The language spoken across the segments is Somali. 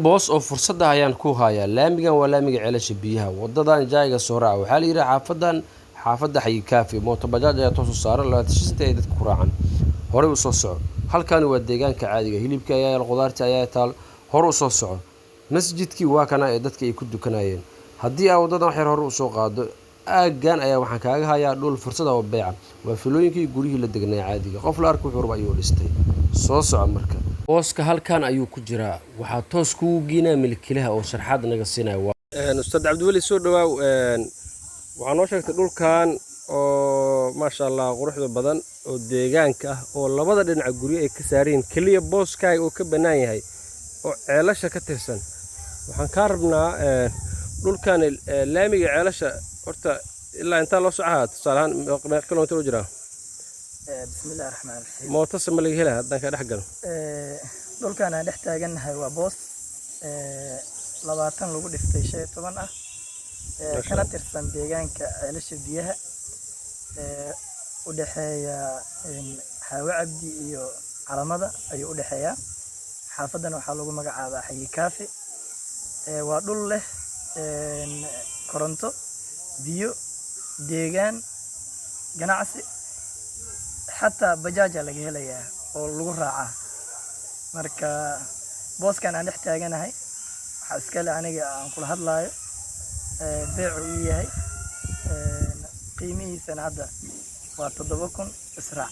boos oo fursada ayaan ku hayaa laamigan waa laamiga ceelasha biyaha wadadan jayga soo raaca waxaa la yidhi xaafadda xayi kaafi mooto bajaaj ayaa toos u saaran labaatan ay dadku ku raacan horey u soo soco halkani waa deegaanka caadiga hilibka ayaa yaal qudaarta ayaa taal hore u soo soco masjidkii waa kana ee dadka ay ku dukanayeen haddii aa wadadan wax yar hore u soo qaado aaggan ayaa waxaan kaaga hayaa dhul fursada oo beeca waa filooyinkii gurihii la degnay caadiga qof la arko wuxuu raba ayuu dhistay soo soco marka booska halkan ayuu ku jiraa waxaa toos kugu geynaa milkiilaha oo sharxaad naga siinaya ustaad cabdiweli soo dhawaaw waxaa noo sheegtay dhulkan oo maasha allah quruxda badan oo deegaanka ah oo labada dhinaca guryo ay ka saareen kaliya booskaaga oo ka bannaan yahay oo ceelasha ka tirsan waxaan ka rabnaa dhulkan laamiga ceelasha horta ilaa inta loo socohaa tusaalahaan meeqa kilomitir u jiraa بسم الله الرحمن الرحيم mooto sama laga helaa haddaan ka dhex galo dhulkan aan dhex taagannahay waa boos 20 lagu dhiftay 15 ah kana tirsan deegaanka ceelasha biyaha u dhaxeeya Hawa Cabdi iyo Calamada ayuu u dhaxeeya xaafadan waxaa lagu magacaabaa Xayi Kaafi waa dhul leh koronto biyo deegaan ganacsi حتى بجاجة لقيه ليا أو الغراعة مركا بوس كان عند احتاجنا هاي حسكال أنا كل هذا لاي بيع وياي قيمي سنعدا وتضبكم إسراع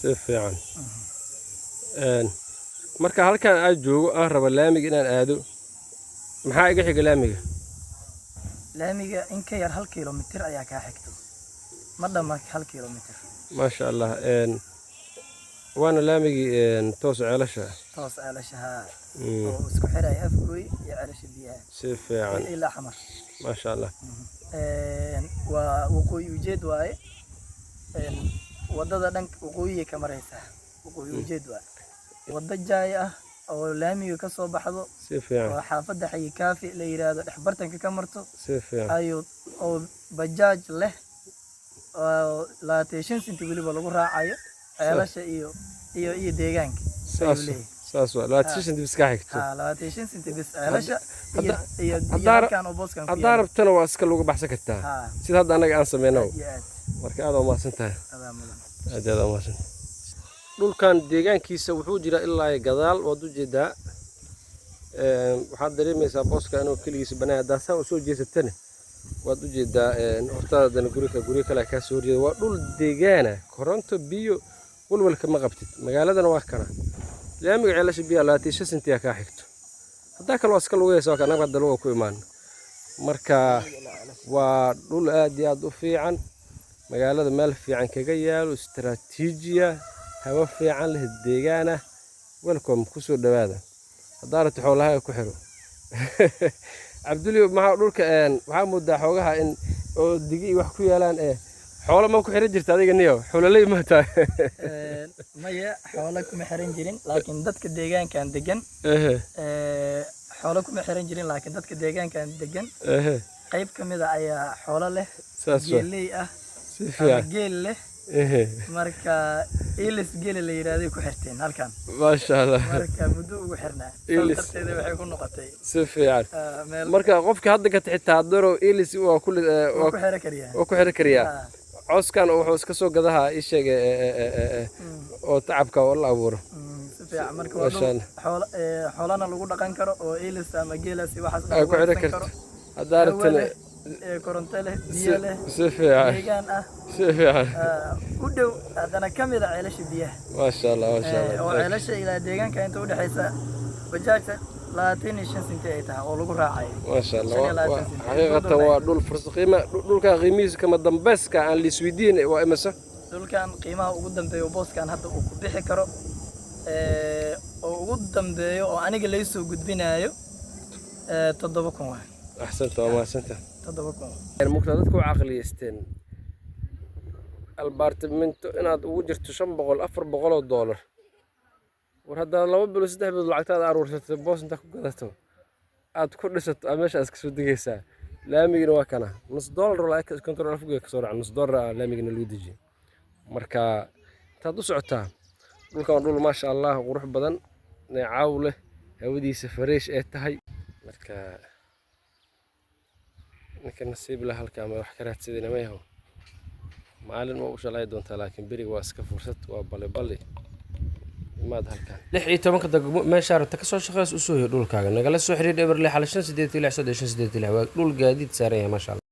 سيف يعني مركا هل كان أجو أهرب اللامج إن أدو محاجة حق اللامج إن كير هل كيلومتر أياك حكتو مدامك هل كيلومتر ما شاء الله وانا لامي توس علشها واسكو حراي افكوي يا علش بيها سيف يعني الى حمر ما شاء الله ووقوي وجد واي ودada dhank waqooyiga ka mareysa waqooyi ujeed waa wada jaay ah oo laamiga ka soo baxdo si fiican waa xaafadda Xayi Kaafi la yiraahdo dhex bartanka ka marto si fiican ayo oo bajaaj leh لا تيشن سنتي waliba lagu raacayo ceelasha iyo deegaanka saasoo la tishn iska xigto la tishn sinti bis ceelasha iyo deegaankan oo booskan ku yahay darabtana waa iska lagu baxsan kartaa sida hadda anaga aan sameeyno marka aad oo maasantahay aad maasan dhulkan deegaankiisa wuxuu jira ilaa gadaal wad u jeedaa waxaad dareemaysaa booska inuu kaligiisa banaa daasa oo soo jeesatana waad u jeedaa hortaadana guri kale ka soo jeeda waa dhul deegaana koronto biyo walwalka ma qabtid magaaladana waa kana laamiga ceelasha biyo laatisha sintiya ka xigto hadaa kale waa iska lagu heeso kana hadda lagu ku imaan marka waa dhul aad iyo aad u fiican magaalada meel fiican kaga yaalo istaraatiijiya hawo fiican leh deegaana welcome ku soo dhawaada hadaa rabto xoolaha ku xiro عبدولي ما دولك waxaa moodaa xogaha in oo digi wax ku yeelan xoolo ma ku xiran jirta adiga niyo xoololay ma tahay maya xoolo kuma xiran jirin laakiin dadka deegaankan degan xoolo kuma xiran jirin laakiin dadka deegaankan degan qayb kamid ah ayaa xoolo leh geelay ah si fiican geel leh marka ilis geel la yiraahdo ku xirteen halkan ma sha Allah marka muddo ugu xirnaa sababteeda waxay ku noqotay si fiican marka qofka hadda ka xitaa daro ilis waa ku xira kariya cooskan wuxuu iska soo gadaha ii sheegay oo tacabka oo la abuuro si fiican marka xoolana lagu dhaqan karo oo ilis ama geelas waxaas ku xira karto hadaa rabtana koronto leh biyo leh si fiican deegaan ah si fiican u dhow hadana kamid ah ceelasha biyaha ma sha Allah oo ceelasha ila deegaanka inta u dhaxaysa bajaajta 25 senti ay tahay oo lagu raacayo ma sha Allah xaqiiqatan waa dhul fursad qiimo dhulka qiimihiisa kama dambeeska aan la isweydiin waa imasa dhulkan qiimaha ugu dambeeyo booskan hadda uu ku bixi karo oo ugu dambeeyo oo aniga la soo gudbinayo 7,000 waa أحسنت وما أحسنت. تضبطكم. المقتضى كو عقليستين. البارتمنت أنا وجرت شن بقول أفر بقول $1. وهذا لو بلو سده بلو عتاد أروح بوس أنت كقدرته. أد كل ست أمش أسكسو دقيسة. لا ميجن وكنا $1 ولا كنترول فوق كسر عن $1 لا ميجن الوديجي. مركا تدوس عتاه. dhulkan dhul ma sha Allah qurux badan neecaw leh hawadiisa fareesh ee tahay marka ninka nasiib leh halka ama wax ka raadsadina ma yaho maalin ma u shalay doontaa laakiin beriga waa iska fursad waa balli maad halkan 16 daqiiqo meesha rabta ka soo shaqeys u soo dhulkaaga nagala soo xiriir eber 6 8 waa dhul gaadiid saaran yahay masha Allah